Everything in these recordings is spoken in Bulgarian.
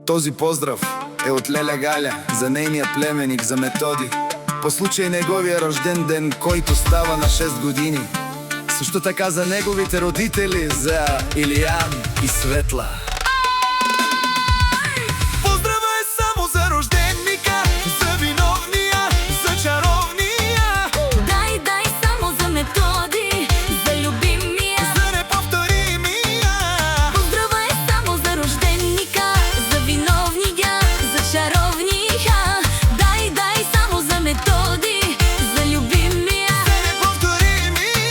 Този поздрав е от Леля Галя за нейния племенник, за Методи, по случай неговия рожден ден, който става на 6 години. Също така за неговите родители, за Илиян и Светла. Поздрава е само за рожденника, за виновния, за чаровния. Дай само за Методи, за любимия, за неповторимия. поздрава е само за рожденника, за виновния, за чаровния. Дай само за Методи, за любимия, за неповторимия.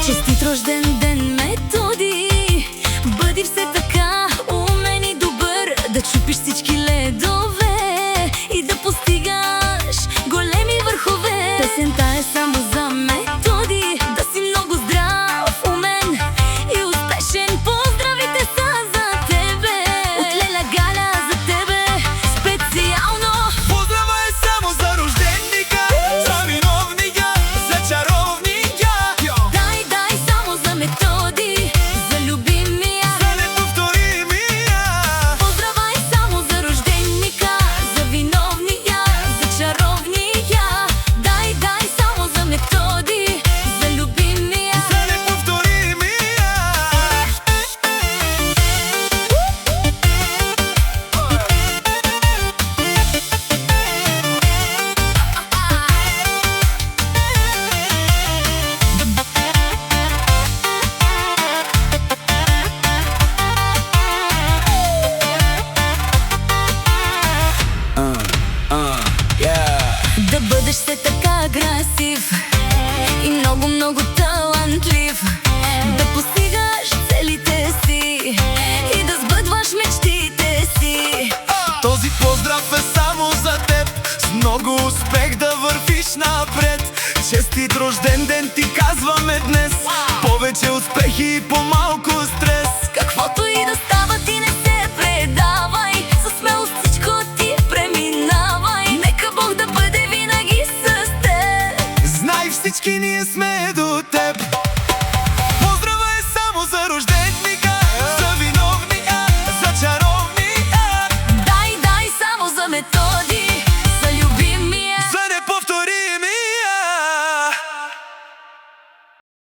Честит рожден ден, Методи! Бъди все така умен и добър, да чупиш всички ледове и да постигаш големи върхове. Песента е само за Методи, да си много здрав, умен и успешен. Поздравите са за тебе, от Леля Галя за тебе специално. Поздрава е само за рожденика, за виновния, за чаровния. Дай само за Методи, за любимия, за неповторимия. поздрава е само за рожденика, за виновния, за чаровния. Дай само за Методи, за любимия. за неповторимия. Да бъдеш все така красив и много талантлив, да постигаш целите си и да сбъдваш мечтите си. Този поздрав е само за теб, с много успех да вървиш напред. Честит рожден ден ти казваме днес, повече успехи и по-малко стрес. Каквото и да става, ти не се предавай, със смелост всичко ти преминавай. Нека Бог да бъде винаги с теб. Знай, всички ние сме до теб.